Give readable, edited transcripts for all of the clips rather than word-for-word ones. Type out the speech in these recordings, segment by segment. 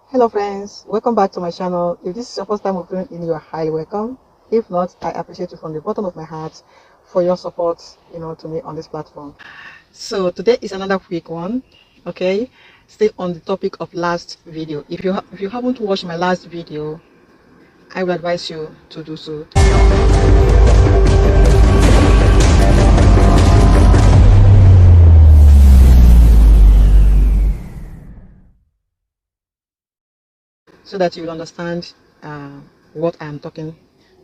Hello friends, welcome back to my channel. If this is your first time of tuning in, you are highly welcome. If not, I appreciate you from the bottom of my heart for your support, to me on this platform. So today is another quick one, okay? Stay on the topic of last video. If you haven't watched my last video, I will advise you to do so. So that you will understand what I am talking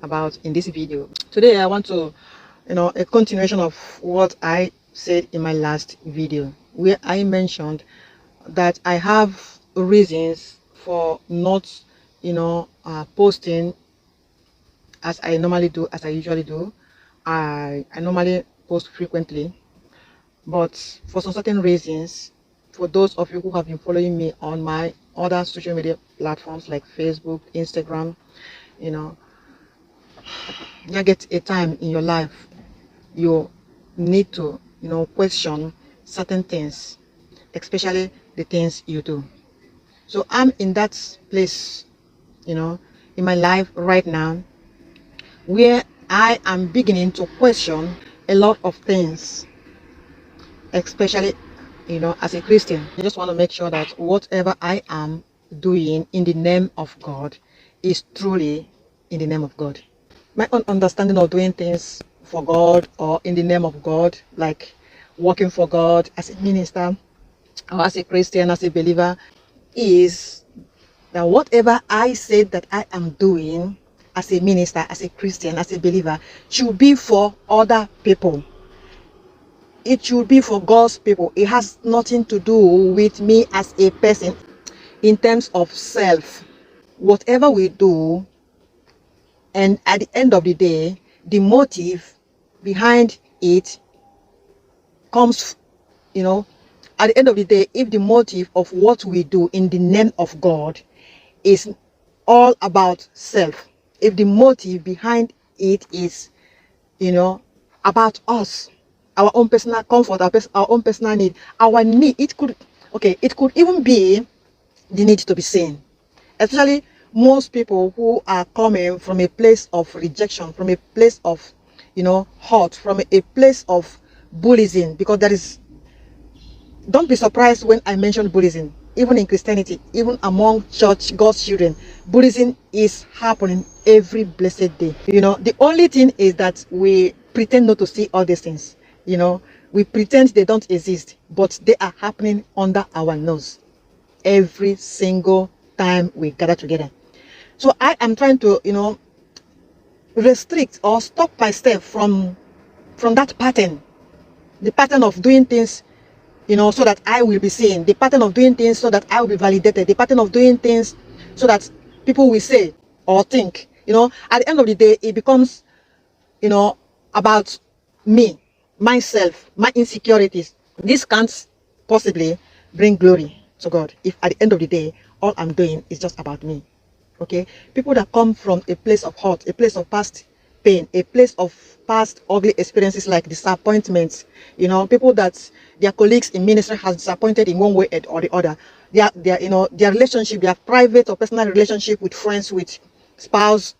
about in this video. Today I want to, a continuation of what I said in my last video, where I mentioned that I have reasons for not, posting as I normally do, as I usually do. I normally post frequently, but for some certain reasons, for those of you who have been following me on my other social media platforms like Facebook, Instagram, you get a time in your life you need to, question certain things, especially the things you do. So I'm in that place, in my life right now, where I am beginning to question a lot of things, especially, as a Christian. I just want to make sure that whatever I am doing in the name of God is truly in the name of God. My own understanding of doing things for God or in the name of God, like working for God as a minister or as a Christian, as a believer, is that whatever I said that I am doing as a minister, as a Christian, as a believer, should be for other people. It should be for God's people. It has nothing to do with me as a person in terms of self. Whatever we do, and at the end of the day, the motive behind it comes, at the end of the day, if the motive of what we do in the name of God is all about self, if the motive behind it is, about us, our own personal comfort, our own personal need, our need, it could even be the need to be seen. Especially most people who are coming from a place of rejection, from a place of, hurt, from a place of bullying, because there is, don't be surprised when I mention bullying. Even in Christianity, even among church, God's children, bullying is happening every blessed day. The only thing is that we pretend not to see all these things. We pretend they don't exist, but they are happening under our nose every single time we gather together. So I am trying to, restrict or stop myself from that pattern, the pattern of doing things, so that I will be seen, the pattern of doing things so that I will be validated, the pattern of doing things so that people will say or think. At the end of the day, it becomes, about me, myself, my insecurities. This can't possibly bring glory to God if at the end of the day, all I'm doing is just about me. Okay, people that come from a place of hurt, a place of past pain, a place of past ugly experiences like disappointments, people that their colleagues in ministry has disappointed in one way or the other, their relationship, their private or personal relationship with friends, with spouse,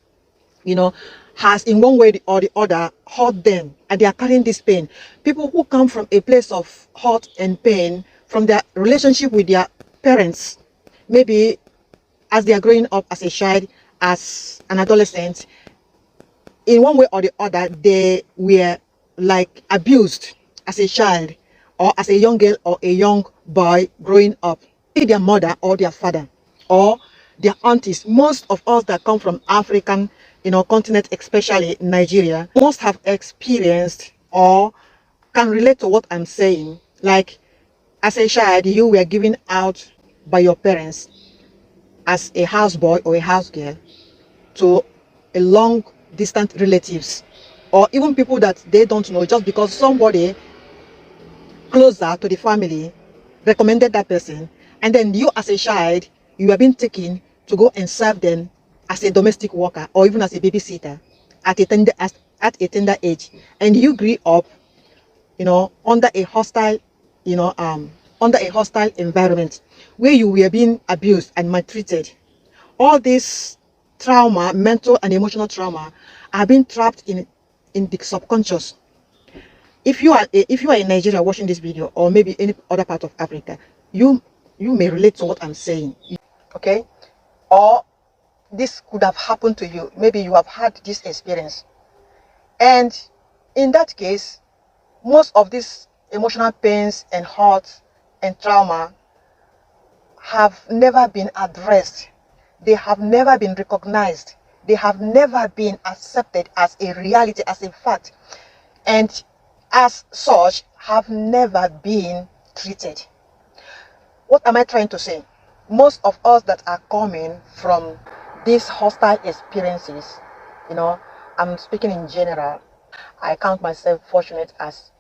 has in one way or the other hurt them, and they are carrying this pain. People who come from a place of hurt and pain from their relationship with their parents, maybe as they are growing up as a child, as an adolescent, in one way or the other, they were like abused as a child or as a young girl or a young boy growing up. Their mother or their father or their aunties, most of us that come from African, continent, especially Nigeria, must have experienced or can relate to what I'm saying. Like, as a child, you were given out by your parents as a houseboy or a house girl to a long distant relatives, or even people that they don't know, just because somebody closer to the family recommended that person, and then you as a child, you have been taken to go and serve them as a domestic worker or even as a babysitter at a tender age, and you grew up, under a hostile, under a hostile environment. where you were being abused and maltreated. All this trauma, mental and emotional trauma, are being trapped in the subconscious. If you are in Nigeria watching this video, or maybe any other part of Africa, you may relate to what I'm saying. Okay? Or this could have happened to you. Maybe you have had this experience. And in that case, most of these emotional pains and hurts and trauma have never been addressed. They have never been recognized. They have never been accepted as a reality, as a fact. And as such, have never been treated. What am I trying to say? Most of us that are coming from these hostile experiences, I'm speaking in general, I count myself fortunate as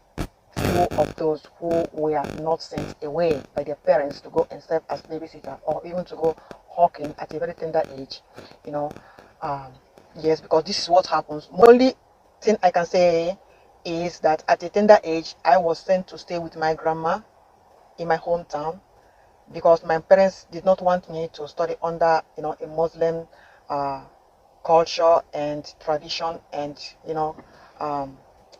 few of those who were not sent away by their parents to go and serve as babysitter, or even to go hawking at a very tender age. Yes, because this is what happens. The only thing I can say is that at a tender age, I was sent to stay with my grandma in my hometown, because my parents did not want me to study under a Muslim culture and tradition and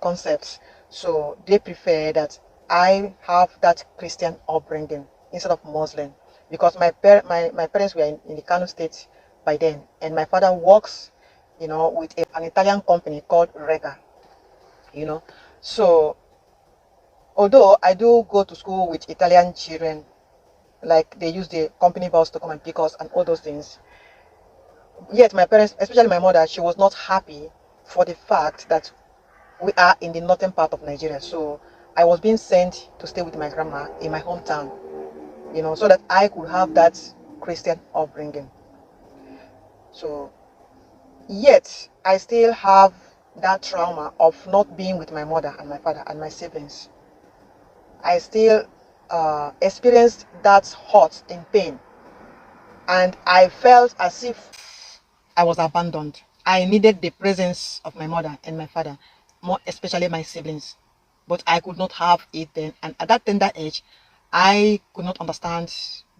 concepts. So they prefer that I have that Christian upbringing instead of Muslim, because my parents were in the Kano state by then, and my father works with an Italian company called Rega. So although I do go to school with Italian children, like they use the company bus to come and pick us and all those things, yet my parents, especially my mother, she was not happy for the fact that we are in the northern part of Nigeria. So I was being sent to stay with my grandma in my hometown, so that I could have that Christian upbringing. So yet I still have that trauma of not being with my mother and my father and my siblings. I still experienced that hurt and pain, and I felt as if I was abandoned. I needed the presence of my mother and my father, more especially my siblings, but I could not have it then. And at that tender age, I could not understand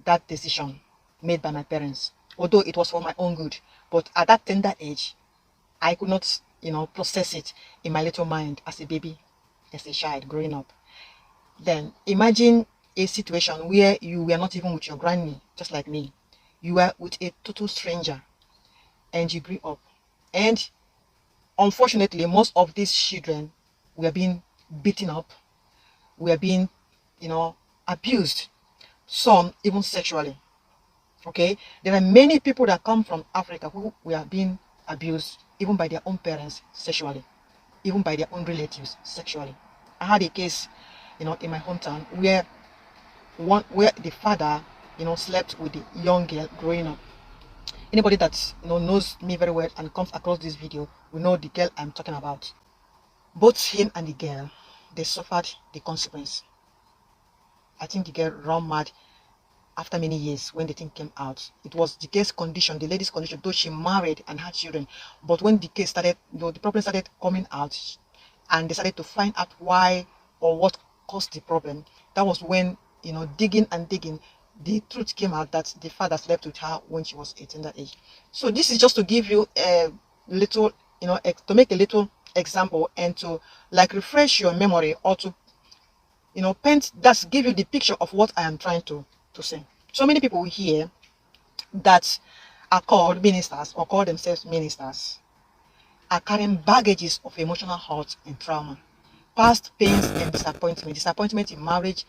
that decision made by my parents, although it was for my own good. But at that tender age, I could not, process it in my little mind as a baby, as a child growing up. Then imagine a situation where you were not even with your granny, just like me. You were with a total stranger, and you grew up. And unfortunately, most of these children were being beaten up, were being, abused, some even sexually. Okay, there are many people that come from Africa who were being abused even by their own parents sexually, even by their own relatives sexually. I had a case, in my hometown where the father, slept with the young girl growing up. Anybody that knows me very well and comes across this video will know the girl I'm talking about. Both him and the girl, they suffered the consequence. I think the girl ran mad after many years when the thing came out. It was the girl's condition, the lady's condition, though she married and had children. But when the case started, the problem started coming out, and they started to find out why or what caused the problem, that was when, digging and digging, the truth came out that the father slept with her when she was 18 that age. So this is just to give you a little, to make a little example, and to like refresh your memory, or to paint, that's give you the picture of what I am trying to say. So many people here that are called ministers or call themselves ministers are carrying baggages of emotional hurt and trauma, past pains and disappointment in marriage,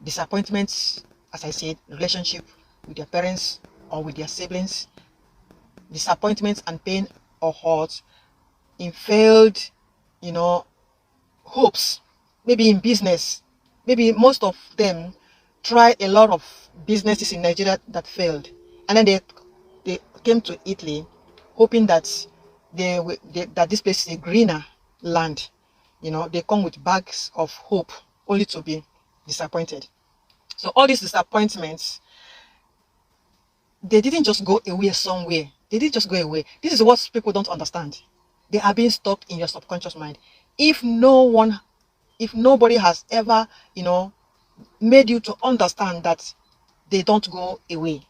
disappointments, as I said, relationship with their parents or with their siblings, disappointments and pain or hurt in failed, hopes, maybe in business. Maybe most of them try a lot of businesses in Nigeria that failed, and then they came to Italy hoping that that this place is a greener land. They come with bags of hope only to be disappointed. So all these disappointments, they didn't just go away somewhere. They didn't just go away. This is what people don't understand. They are being stuck in your subconscious mind. If nobody has ever, made you to understand that they don't go away.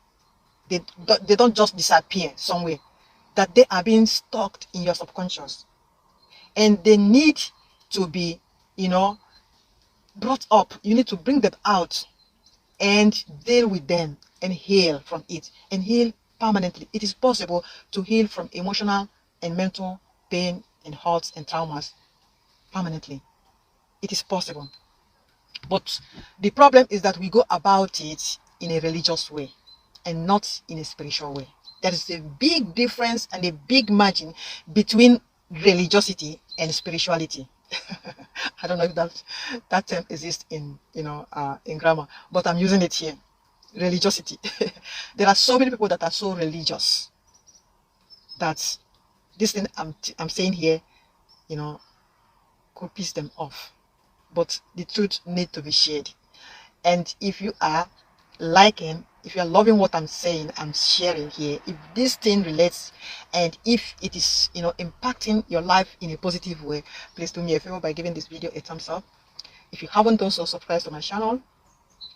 They don't just disappear somewhere. That they are being stocked in your subconscious. And they need to be, brought up. You need to bring them out and deal with them and heal from it and heal permanently. It is possible to heal from emotional and mental pain and hurts and traumas permanently. It is possible. But the problem is that we go about it in a religious way and not in a spiritual way. There is a big difference and a big margin between religiosity and spirituality. I don't know if that term exists in in grammar, but I'm using it here. Religiosity. There are so many people that are so religious that this thing I'm saying here, could piss them off. But the truth needs to be shared. And if you are liking, if you are loving what I'm saying, I'm sharing here, if this thing relates and if it is impacting your life in a positive way, please do me a favor by giving this video a thumbs up. If you haven't done so, subscribe to my channel,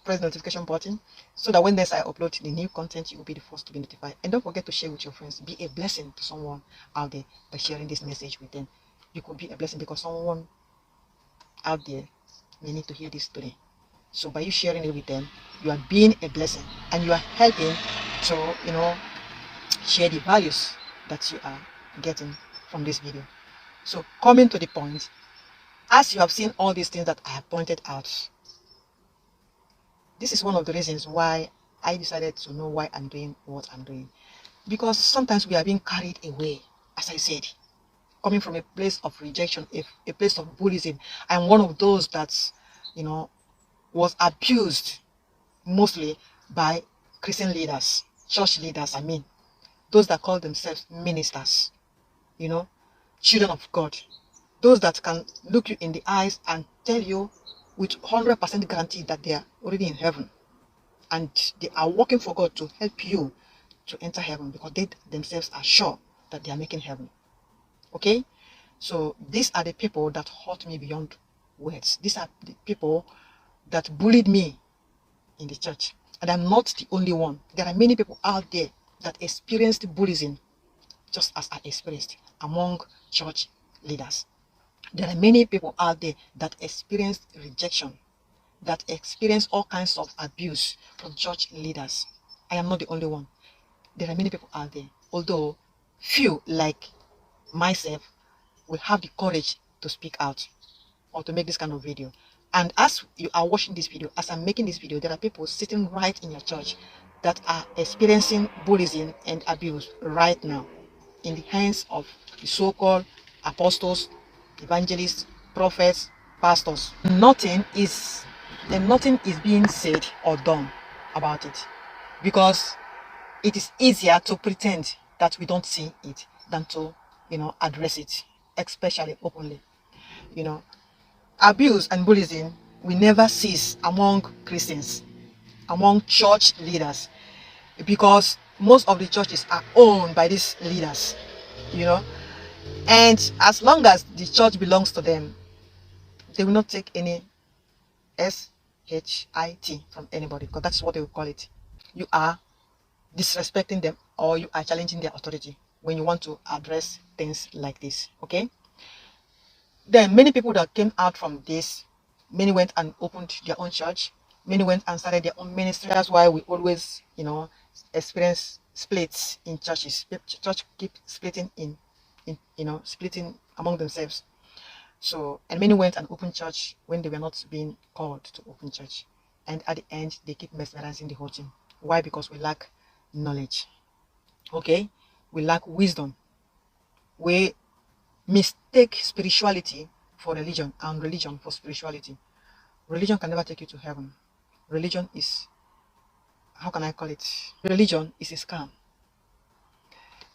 press the notification button so that when next I upload the new content, you will be the first to be notified. And don't forget to share with your friends. Be a blessing to someone out there by sharing this message with them. You could be a blessing because someone out there may need to hear this today. So by you sharing it with them, you are being a blessing and you are helping to, share the values that you are getting from this video. So coming to the point, as you have seen all these things that I have pointed out, this is one of the reasons why I decided to know why I'm doing what I'm doing. Because sometimes we are being carried away, as I said, coming from a place of rejection, a place of bullying. I'm one of those that, was abused mostly by Christian leaders, church leaders, those that call themselves ministers, children of God, those that can look you in the eyes and tell you with 100% guarantee that they are already in heaven and they are working for God to help you to enter heaven because they themselves are sure that they are making heaven. Okay? So these are the people that hurt me beyond words. These are the people that bullied me in the church. And I'm not the only one. There are many people out there that experienced bullying just as I experienced among church leaders. There are many people out there that experienced rejection, that experience all kinds of abuse from church leaders. I am not the only one. There are many people out there, although few like myself will have the courage to speak out or to make this kind of video. And as you are watching this video, as I'm making this video, there are people sitting right in your church that are experiencing bullying and abuse right now in the hands of the so-called apostles, evangelists, prophets, pastors. Nothing is being said or done about it because it is easier to pretend that we don't see it than to, address it, especially openly. Abuse and bullying will never cease among Christians, among church leaders, because most of the churches are owned by these leaders, and as long as the church belongs to them, they will not take any SHIT from anybody because that's what they will call it. You are disrespecting them or you are challenging their authority when you want to address things like this. Okay? Then many people that came out from this, many went and opened their own church, many went and started their own ministry. That's why we always, experience splits in churches. Church keep splitting splitting among themselves. So, and many went and opened church when they were not being called to open church. And at the end, they keep mesmerizing the whole thing. Why? Because we lack knowledge. Okay? We lack wisdom. We mistake spirituality for religion and religion for spirituality. Religion can never take you to heaven. Religion is, how can I call it? Religion is a scam.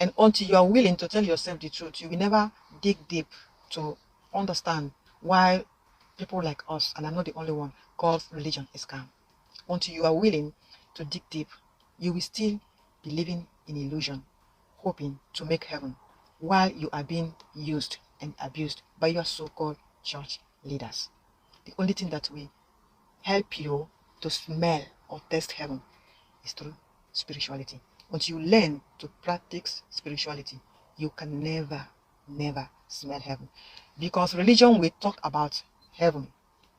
And until you are willing to tell yourself the truth, you will never dig deep to understand why people like us, and I'm not the only one, calls religion a scam. Until you are willing to dig deep, you will still be living in illusion, hoping to make heaven, while you are being used and abused by your so-called church leaders. The only thing that will help you to smell or taste heaven is through spirituality. Once you learn to practice spirituality, you can never smell heaven. Because religion will talk about heaven,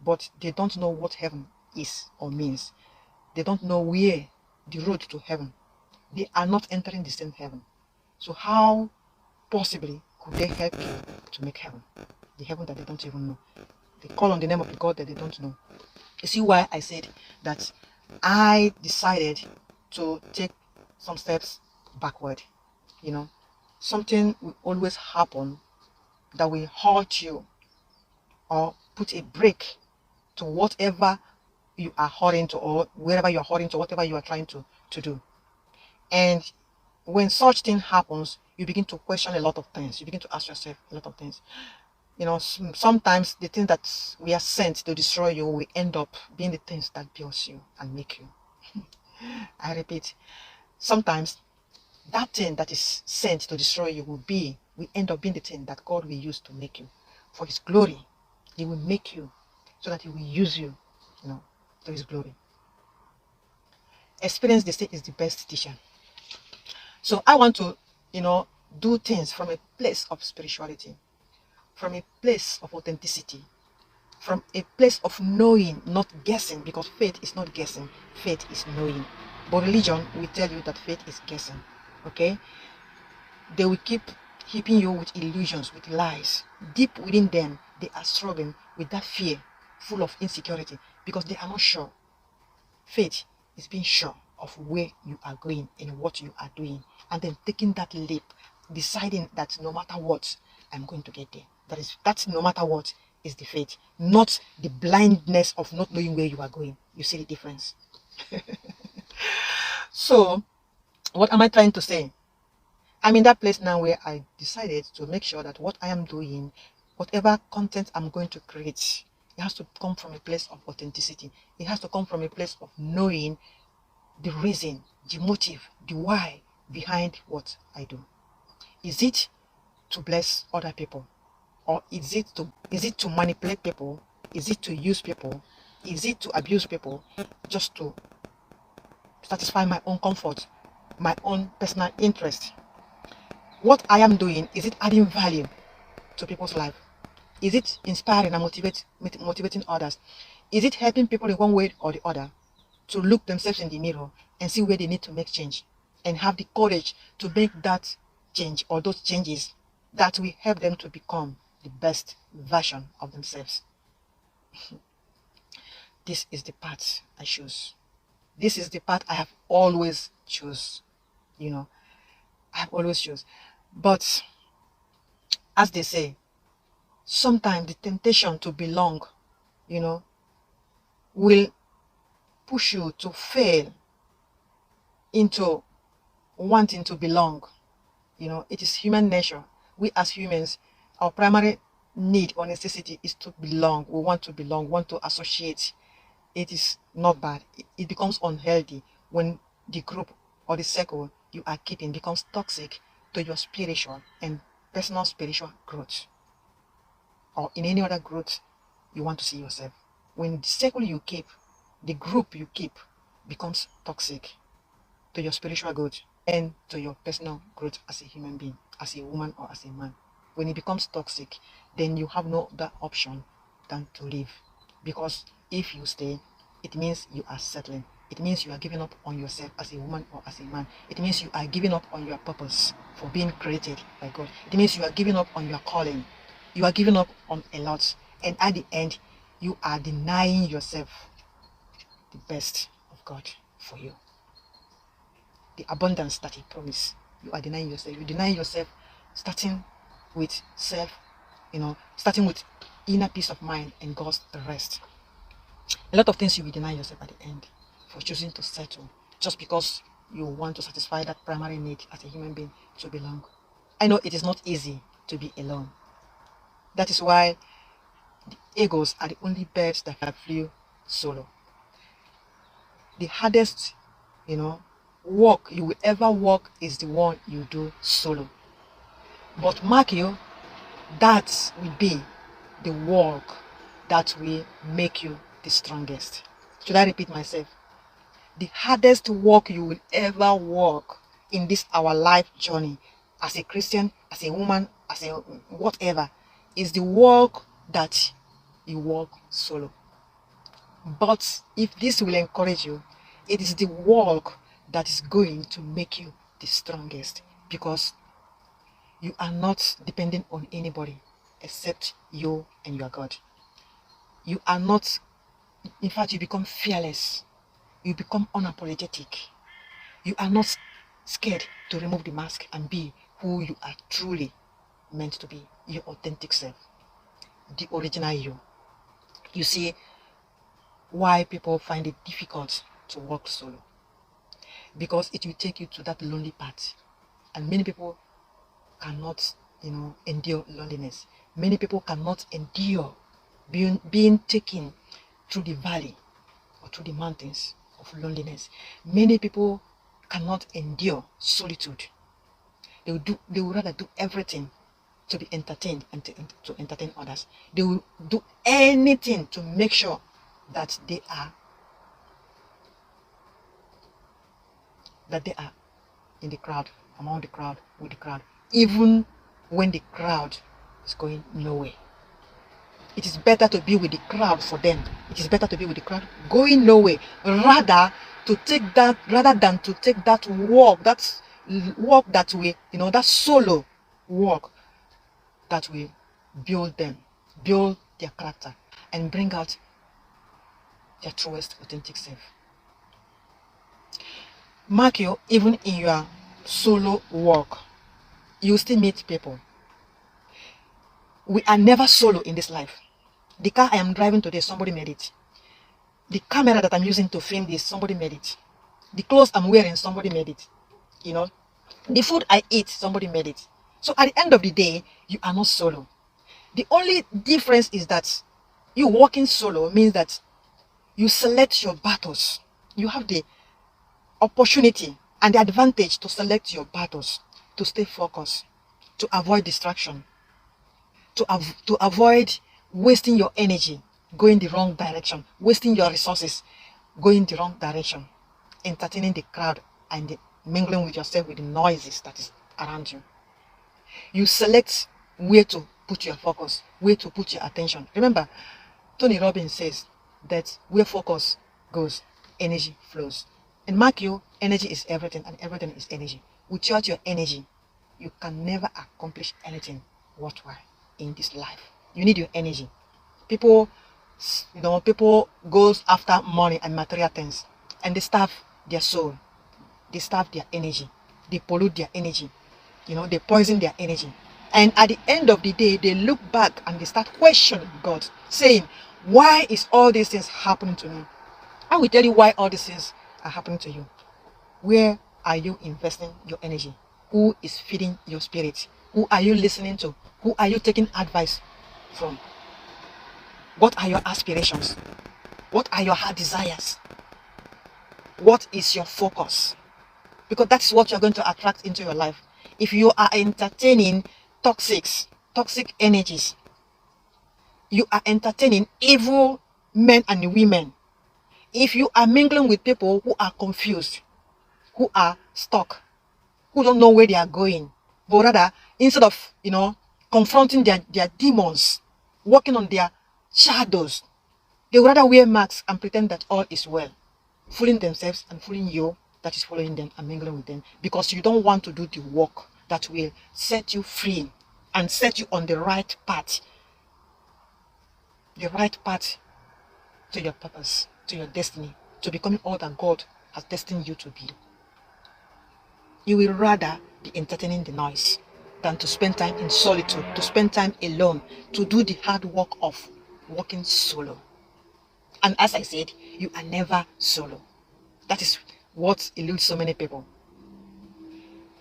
but they don't know what heaven is or means. They don't know where the road to heaven. They are not entering the same heaven. So how possibly could they help you to make heaven? The heaven that they don't even know. They call on the name of the God that they don't know. You see why I said that I decided to take some steps backward. Something will always happen that will hurt you or put a break to whatever you are hurrying to, or wherever you are hurrying to, whatever you are trying to do. And when such thing happens, you begin to question a lot of things. You begin to ask yourself a lot of things. Sometimes the things that we are sent to destroy you will end up being the things that builds you and make you. I repeat, sometimes that thing that is sent to destroy you will end up being the thing that God will use to make you. For His glory, He will make you so that He will use you, to His glory. Experience, they say, is the best teacher. So I want to, do things from a place of spirituality, from a place of authenticity, from a place of knowing, not guessing, because faith is not guessing, faith is knowing. But religion will tell you that faith is guessing, okay? They will keep hitting you with illusions, with lies. Deep within them, they are struggling with that fear, full of insecurity, because they are not sure. Faith is being sure of where you are going and what you are doing, and then taking that leap, deciding that no matter what, I'm going to get there. That's no matter what is the faith, not the blindness of not knowing where you are going. You see the difference? So, what am I trying to say? I'm in that place now where I decided to make sure that what I am doing, whatever content I'm going to create, it has to come from a place of authenticity. It has to come from a place of knowing the reason, the motive, the why behind what I do. Is it to bless other people? Or is it to manipulate people? Is it to use people? Is it to abuse people just to satisfy my own comfort, my own personal interest? What I am doing, is it adding value to people's life? Is it inspiring and motivating others? Is it helping people in one way or the other to look themselves in the mirror and see where they need to make change and have the courage to make that change or those changes that will help them to become the best version of themselves? This is the path I choose. This is the path I have always choose. I have always choose. But as they say, sometimes the temptation to belong, will push you to fail into wanting to belong. It is human nature. We as humans, our primary need or necessity is to belong. We want to belong, want to associate. It is not bad. It becomes unhealthy when the group or the circle you are keeping becomes toxic to your spiritual and personal spiritual growth, or in any other growth you want to see yourself. When the circle you keep, the group you keep, becomes toxic to your spiritual growth and to your personal growth as a human being, as a woman or as a man, when it becomes toxic, then you have no other option than to leave. Because if you stay, it means you are settling. It means you are giving up on yourself as a woman or as a man. It means you are giving up on your purpose for being created by God. It means you are giving up on your calling. You are giving up on a lot. And at the end, you are denying yourself the best of God for you. The abundance that He promised, you are denying yourself. You deny yourself, starting with self, starting with inner peace of mind and God's rest. A lot of things you will deny yourself at the end for choosing to settle just because you want to satisfy that primary need as a human being to belong. I know it is not easy to be alone. That is why the eagles are the only birds that can fly solo. The hardest, walk you will ever walk is the one you do solo. But mark you, that will be the walk that will make you the strongest. Should I repeat myself? The hardest work you will ever work in this our life journey, as a Christian, as a woman, as a whatever, is the work that you work solo. But if this will encourage you, it is the work that is going to make you the strongest, because you are not depending on anybody except you and your God. You are not, in fact, you become fearless. You become unapologetic. You are not scared to remove the mask and be who you are truly meant to be, your authentic self, the original you. You see why people find it difficult to work solo, because it will take you to that lonely part, and many people cannot, endure loneliness. Many people cannot endure being taken through the valley or through the mountains of loneliness. Many people cannot endure solitude. They will rather do everything to be entertained and to entertain others. They will do anything to make sure that they are in the crowd, among the crowd, with the crowd, even when the crowd is going nowhere. It is better to be with the crowd for them. It is better to be with the crowd going nowhere, rather than to take that walk, that way, that solo walk that will build their character and bring out their truest authentic self. Mark you, even in your solo walk, you still meet people. We are never solo in this life. The car I am driving today, somebody made it. The camera that I'm using to film this, somebody made it. The clothes I'm wearing, somebody made it. The food I eat, somebody made it. So at the end of the day, you are not solo. The only difference is that you walking solo means that you select your battles. You have the opportunity and the advantage to select your battles, to stay focused, to avoid distraction, to avoid wasting your energy going the wrong direction, wasting your resources going the wrong direction, entertaining the crowd and mingling with yourself with the noises that is around you. You select where to put your focus, where to put your attention. Remember, Tony Robbins says that where focus goes, energy flows. And mark you, energy is everything, and everything is energy. Without your energy, you can never accomplish anything worthwhile in this life. You need your energy. People goes after money and material things, and they starve their soul. They starve their energy. They pollute their energy. They poison their energy. And at the end of the day, they look back and they start questioning God, saying, why is all these things happening to me? I will tell you why all these things are happening to you. Where are you investing your energy? Who is feeding your spirit? Who are you listening to? Who are you taking advice from? What are your aspirations? What are your heart desires? What is your focus? Because that's what you're going to attract into your life. If you are entertaining toxic energies, you are entertaining evil men and women. If you are mingling with people who are confused, who are stuck, who don't know where they are going, but rather, instead of, confronting their demons, working on their shadows, they would rather wear masks and pretend that all is well, fooling themselves and fooling you that is following them and mingling with them, because you don't want to do the work that will set you free and set you on the right path to your purpose, to your destiny, to becoming all that God has destined you to be. You will rather be entertaining the noise than to spend time in solitude, to spend time alone, to do the hard work of working solo. And as I said, you are never solo. That is what eludes so many people.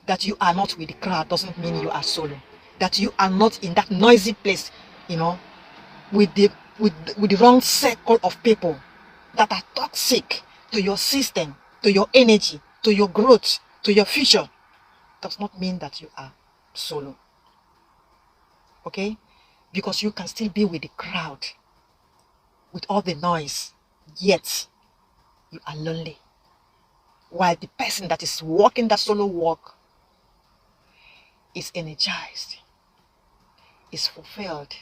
That you are not with the crowd doesn't mean you are solo. That you are not in that noisy place, with the wrong circle of people that are toxic to your system, to your energy, to your growth, to your future, does not mean that you are solo. Okay? Because you can still be with the crowd, with all the noise, yet you are lonely. while the person that is walking that solo walk is energized, is fulfilled,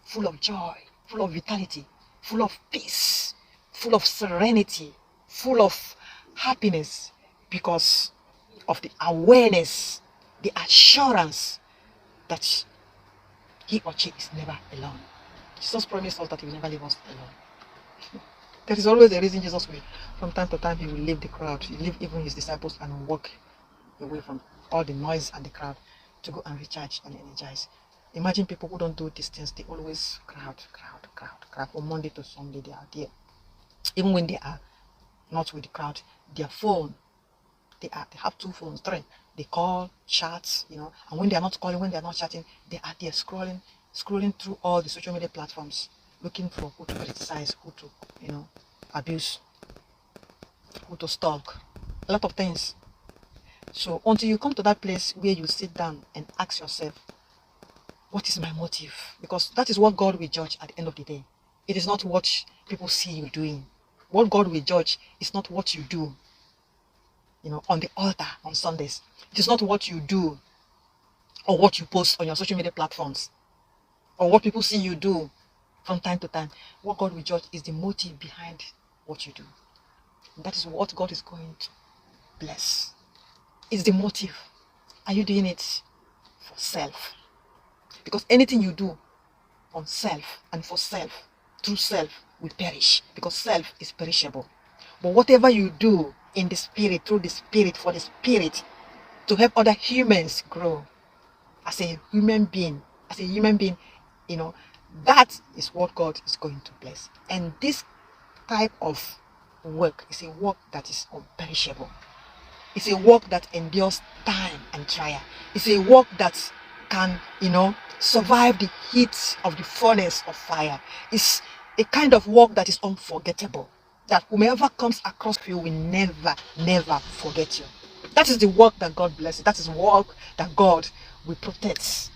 full of joy, full of vitality, full of peace, full of serenity, full of happiness, because of the awareness, the assurance that he or she is never alone. Jesus promised us that he will never leave us alone. There is always a reason Jesus will, from time to time, he will leave the crowd. He will leave even his disciples and walk away from all the noise and the crowd to go and recharge and energize. Imagine people who don't do these things, they always crowd. From Monday to Sunday, they are there. Even when they are not with the crowd, their phone, they have 2 phones, 3. They call, chat, and when they are not calling, when they are not chatting, they are there scrolling through all the social media platforms, looking for who to criticize, who to, abuse, who to stalk, a lot of things. So until you come to that place where you sit down and ask yourself, what is my motive? Because that is what God will judge at the end of the day. It is not what people see you doing. What God will judge is not what you do, on the altar on Sundays. It is not what you do or what you post on your social media platforms or what people see you do from time to time. What God will judge is the motive behind what you do. And that is what God is going to bless. It's the motive. Are you doing it for self? Because anything you do on self and for self, through self, will perish, because self is perishable. But whatever you do in the spirit, through the spirit, for the spirit, to help other humans grow as a human being, that is what God is going to bless. And this type of work is a work that is unperishable. It's a work that endures time and trial. It's a work that can, survive the heat of the furnace of fire. It's a kind of work that is unforgettable, that whomever comes across you will never, never forget you. That is the work that God blesses. That is the work that God will protect.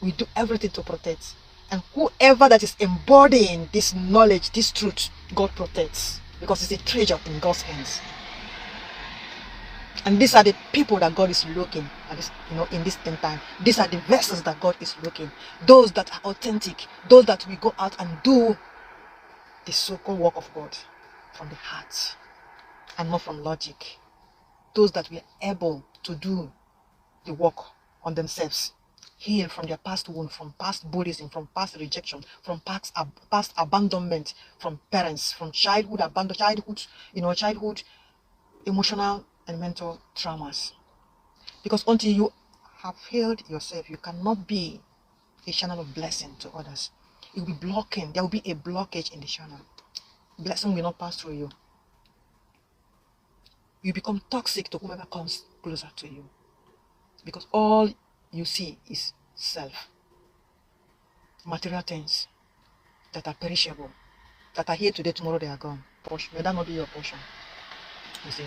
We do everything to protect. And whoever that is embodying this knowledge, this truth, God protects, because it's a treasure in God's hands. And these are the people that God is looking at this, in this end time. These are the vessels that God is looking. Those that are authentic. Those that will go out and do the so-called work of God from the heart and not from logic. Those that were able to do the work on themselves. Heal from their past wound, from past bullying, from past rejection, from past abandonment, from parents, from childhood childhood emotional and mental traumas. Because until you have healed yourself, you cannot be a channel of blessing to others. It will be blocking. There will be a blockage in the channel. Blessing will not pass through you. You become toxic to whomever comes closer to you. Because all you see is self. Material things that are perishable, that are here today, tomorrow they are gone. May that not be your portion. You see.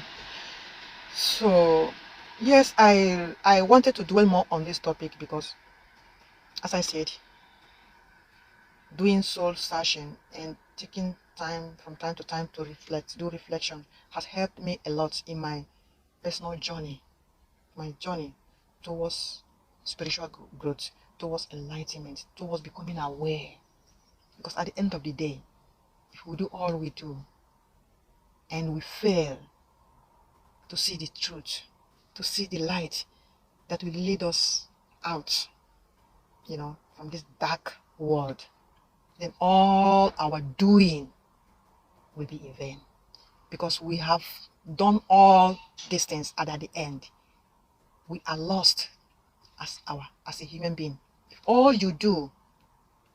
So, yes, I wanted to dwell more on this topic because, as I said, doing soul searching and taking time from time to time to do reflection, has helped me a lot in my personal journey, towards spiritual growth, towards enlightenment, towards becoming aware. Because at the end of the day, if we do all we do and we fail to see the truth, to see the light that will lead us out, from this dark world, then all our doing will be in vain. Because we have done all these things, and at the end, we are lost as a human being. If all you do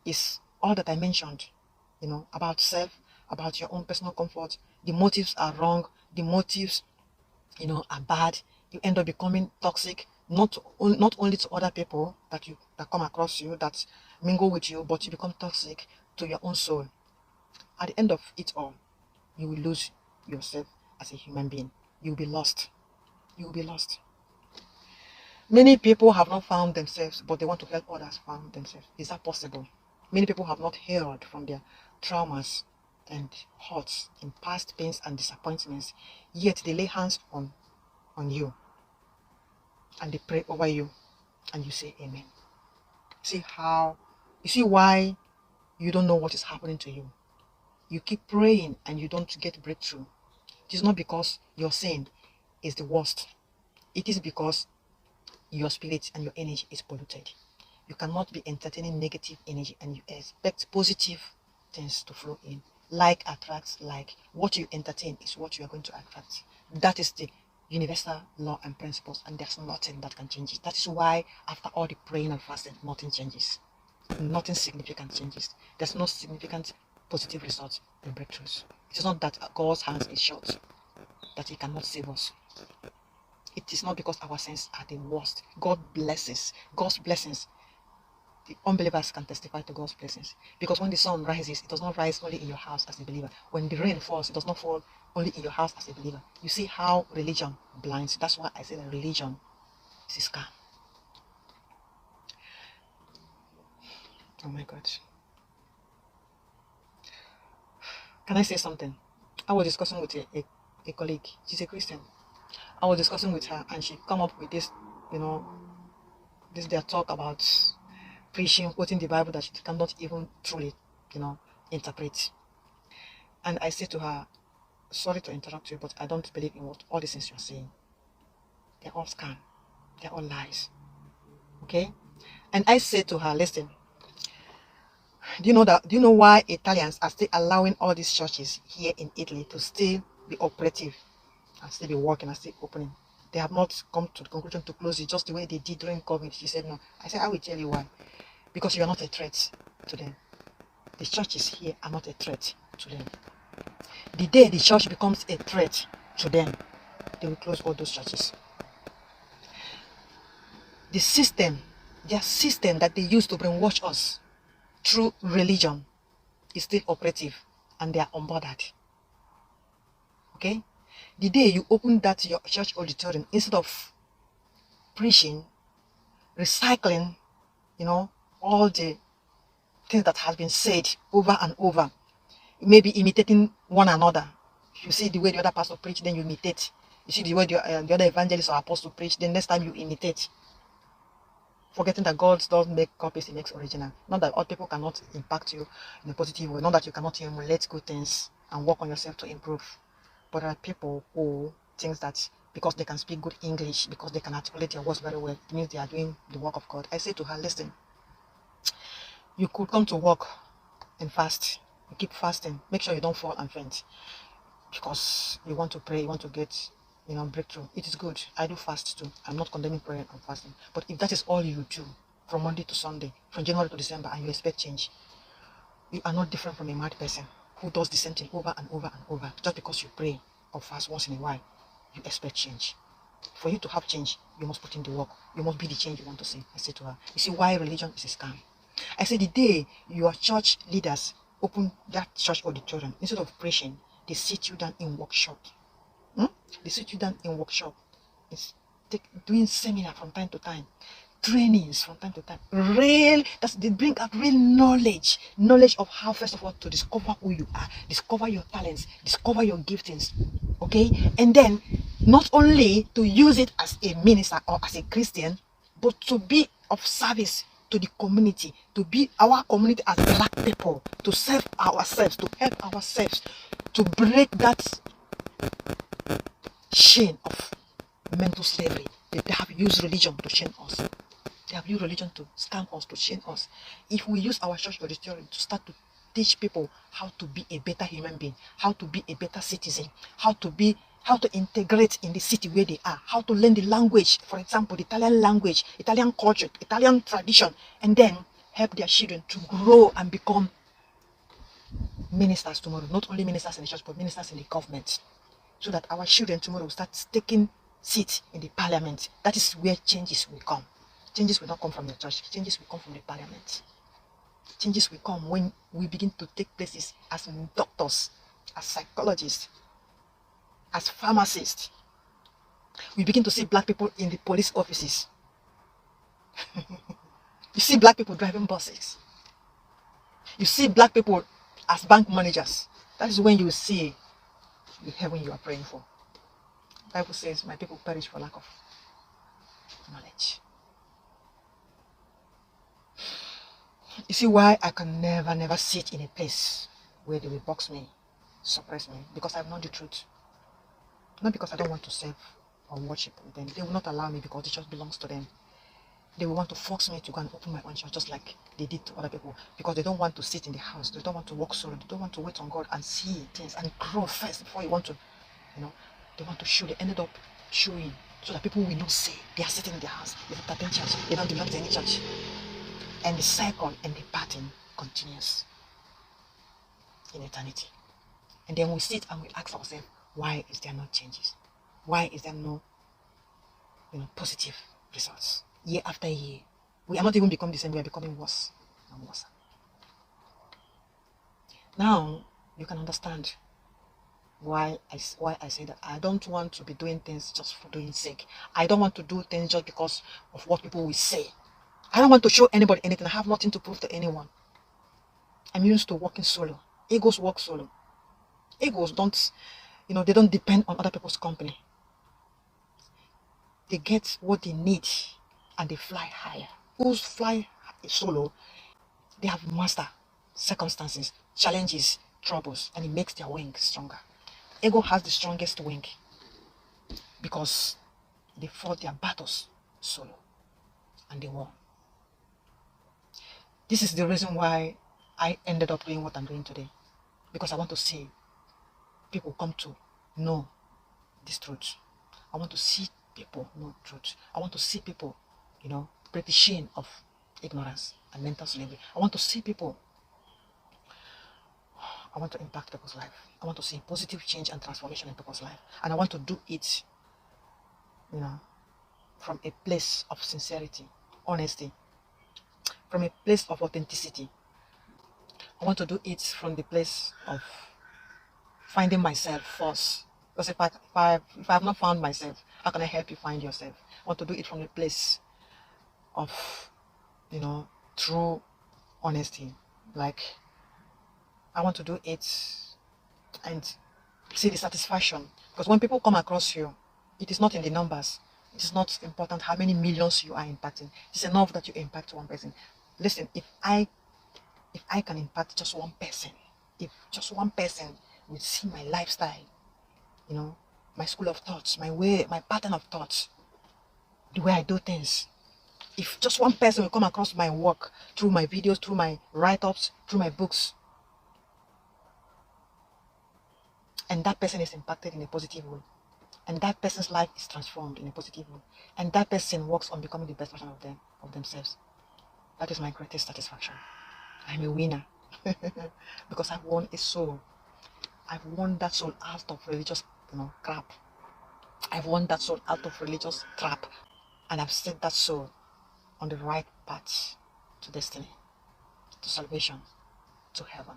is all that I mentioned, about self, about your own personal comfort, the motives are wrong, the motives, are bad, you end up becoming toxic, not only to other people that come across you, that mingle with you, but you become toxic to your own soul. At the end of it all, you will lose yourself as a human being. You will be lost. You will be lost. Many people have not found themselves, but they want to help others find themselves. Is that possible? Many people have not healed from their traumas, and hurts, in past pains and disappointments, yet they lay hands on you and they pray over you and you say amen. You see why you don't know what is happening to you. You keep praying and you don't get breakthrough. It is not because your sin is the worst. It is because your spirit and your energy is polluted. You cannot be entertaining negative energy and you expect positive things to flow in. Like attracts like. What you entertain is what you are going to attract. That is the universal law and principles, and there's nothing that can change it. That is why after all the praying and fasting, nothing changes. Nothing significant changes. There's no significant positive results in breakthroughs. It is not that God's hands is short, that he cannot save us. It is not because our sins are the worst. God blesses. God's blessings. The unbelievers can testify to God's blessings. Because when the sun rises, it does not rise only in your house as a believer. When the rain falls, it does not fall only in your house as a believer. You see how religion blinds. That's why I say that religion is a scam. Oh my God. Can I say something? I was discussing with a colleague. She's a Christian. I was discussing with her and she come up with this, their talk about preaching, quoting the Bible that she cannot even truly, interpret. And I said to her, sorry to interrupt you, but I don't believe in what all the things you're saying. They're all scam. They're all lies. Okay? And I said to her, listen, do you know why Italians are still allowing all these churches here in Italy to still be operative and still be working and still opening? They have not come to the conclusion to close it just the way they did during COVID. She said no. I said, I will tell you why. Because you are not a threat to them. The churches here are not a threat to them. The day the church becomes a threat to them, they will close all those churches. Their system that they use to brainwash us through religion is still operative and they are unbothered. Okay? The day you open that your church auditorium, instead of preaching, recycling, all the things that has been said over and over, maybe imitating one another. You see the way the other pastor preach, then you imitate. You see the way the other evangelist or apostle preach, then next time you imitate. Forgetting that God doesn't make copies, he makes original. Not that all people cannot impact you in a positive way. Not that you cannot emulate good things and work on yourself to improve. But there are people who think that because they can speak good English, because they can articulate their words very well, it means they are doing the work of God. I say to her, listen, you could come to work and fast. You keep fasting. Make sure you don't fall and faint. Because you want to pray, you want to get breakthrough. It is good. I do fast too. I'm not condemning prayer and fasting. But if that is all you do from Monday to Sunday, from January to December, and you expect change, you are not different from a mad person who does the same thing over and over and over. Just because you pray or fast once in a while, you expect change. For you to have change, you must put in the work. You must be the change you want to see. I say to her, you see why religion is a scam. I say the day your church leaders open that church auditorium, instead of preaching, they sit you down in workshop. They sit you down in workshop. It's doing seminar from time to time, trainings from time to time. They bring out real knowledge of how, first of all, to discover who you are, discover your talents, discover your giftings. Okay, and then not only to use it as a minister or as a Christian, but to be of service to the community, to be our community as black people, to serve ourselves, to help ourselves, to break that chain of mental slavery. They have used religion to chain us. They have used religion to scam us, to chain us. If we use our church auditorium to start to teach people how to be a better human being, how to be a better citizen, how to integrate in the city where they are, how to learn the language, for example, the Italian language, Italian culture, Italian tradition, and then help their children to grow and become ministers tomorrow. Not only ministers in the church, but ministers in the government. So that our children tomorrow will start taking seats in the parliament. That is where changes will come. Changes will not come from the church. Changes will come from the parliament. Changes will come when we begin to take places as doctors, as psychologists, as pharmacists. We begin to see black people in the police offices. You see black people driving buses. You see black people as bank managers. That is when you see the heaven you are praying for. The Bible says, my people perish for lack of knowledge. You see why I can never sit in a place where they will box me, suppress me, because I know the truth. Not because I don't want to serve or worship with them. They will not allow me because the church belongs to them. They will want to force me to go and open my own church just like they did to other people, because they don't want to sit in the house. They don't want to walk solo. They don't want to wait on God and see things and grow first before you want to, they want to show. They ended up showing so that people will not say they are sitting in the house. They don't attend church. They don't belong to any church. And the cycle and the pattern continues in eternity. And then we sit and we ask ourselves, why is there no changes? Why is there no, positive results? Year after year. We are not even becoming the same, we are becoming worse and worse. Now, you can understand why I say that I don't want to be doing things just for doing sake. I don't want to do things just because of what people will say. I don't want to show anybody anything. I have nothing to prove to anyone. I'm used to working solo. Egos work solo. Egos don't, they don't depend on other people's company. They get what they need and they fly higher. Those fly solo, they have mastered circumstances, challenges, troubles, and it makes their wing stronger. Ego has the strongest wing because they fought their battles solo and they won. This is the reason why I ended up doing what I'm doing today, because I want to see people come to know this truth. I want to see people know truth. I want to see people, break the chain of ignorance and mental slavery. I want to see people. I want to impact people's life. I want to see positive change and transformation in people's life. And I want to do it, from a place of sincerity, honesty, from a place of authenticity. I want to do it from the place of finding myself first. Because if I have not found myself, how can I help you find yourself? I want to do it from a place of, true honesty. Like, I want to do it and see the satisfaction. Because when people come across you, it is not in the numbers. It is not important how many millions you are impacting. It's enough that you impact one person. Listen, if I can impact just one person, if just one person will see my lifestyle, my school of thoughts, my pattern of thoughts, the way I do things, if just one person will come across my work through my videos, through my write-ups, through my books, and that person is impacted in a positive way, and that person's life is transformed in a positive way, and that person works on becoming the best version of themselves, that is my greatest satisfaction. I'm a winner because I've won a soul. I've won that soul out of religious, crap. I've won that soul out of religious trap, and I've set that soul on the right path to destiny, to salvation, to heaven.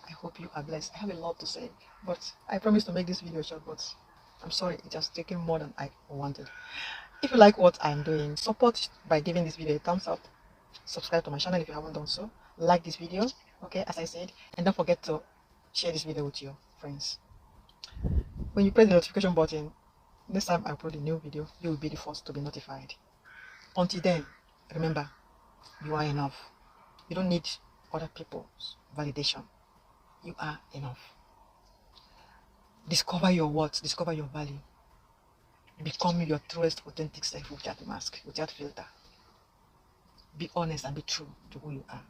I hope you are blessed. I have a lot to say, but I promised to make this video short, but I'm sorry, it has taken more than I wanted. If you like what I'm doing, support by giving this video a thumbs up, subscribe to my channel if you haven't done so, like this video, okay, as I said, and don't forget to share this video with your friends. When you press the notification button, next time I upload a new video, you will be the first to be notified. Until then, remember, you are enough. You don't need other people's validation. You are enough. Discover your worth, discover your value. Become your truest, authentic self without mask, without filter. Be honest and be true to who you are.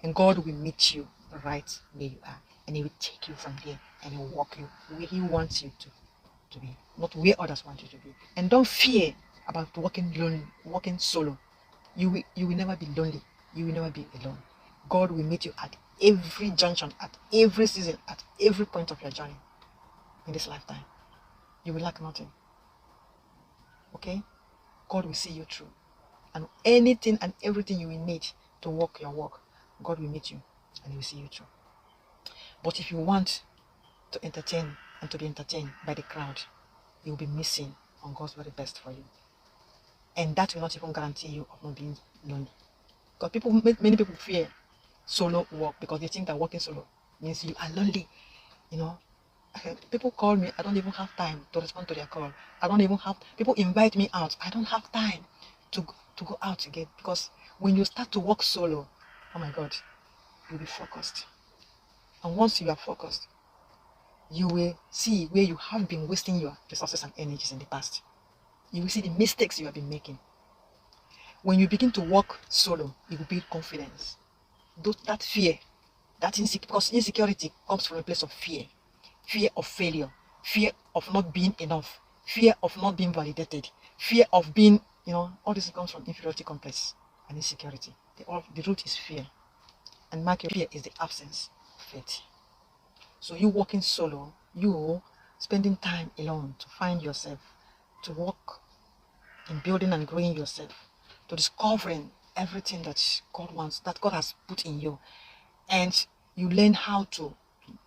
And God will meet you right where you are. And He will take you from there and He will walk you where He wants you to be, not where others want you to be. And don't fear about walking lonely, walking solo. You will never be lonely. You will never be alone. God will meet you at every junction, at every season, at every point of your journey in this lifetime. You will lack nothing. Okay? God will see you through. And anything and everything you will need to walk your walk, God will meet you and He will see you through. But if you want to entertain and to be entertained by the crowd, you will be missing on God's very best for you. And that will not even guarantee you of not being lonely. Because many people fear solo work because they think that working solo means you are lonely, you know. People call me, I don't even have time to respond to their call. I don't even have, people invite me out, I don't have time to go out again, because when you start to work solo, oh my God, you'll be focused. And once you are focused, you will see where you have been wasting your resources and energies in the past. You will see the mistakes you have been making. When you begin to work solo, you will build confidence. That fear, because insecurity comes from a place of fear. Fear of failure, fear of not being enough, fear of not being validated, fear of being, all this comes from inferiority complex and insecurity. The root is fear. And mark your fear is the absence of faith. So you working solo, you spending time alone to find yourself, to work in building and growing yourself, to discovering everything that God wants, that God has put in you. And you learn how to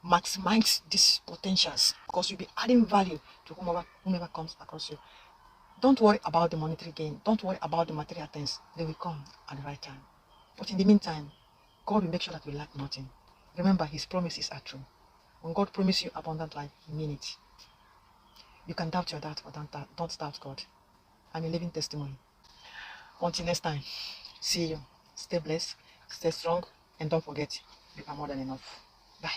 maximize these potentials, because you'll be adding value to whomever comes across you. Don't worry about the monetary gain. Don't worry about the material things. They will come at the right time. But in the meantime, God will make sure that we lack nothing. Remember, His promises are true. When God promises you abundant life, He means it. You can doubt your doubt, but don't doubt God. I'm a living testimony. Until next time, see you. Stay blessed, stay strong, and don't forget, you are more than enough. Bye.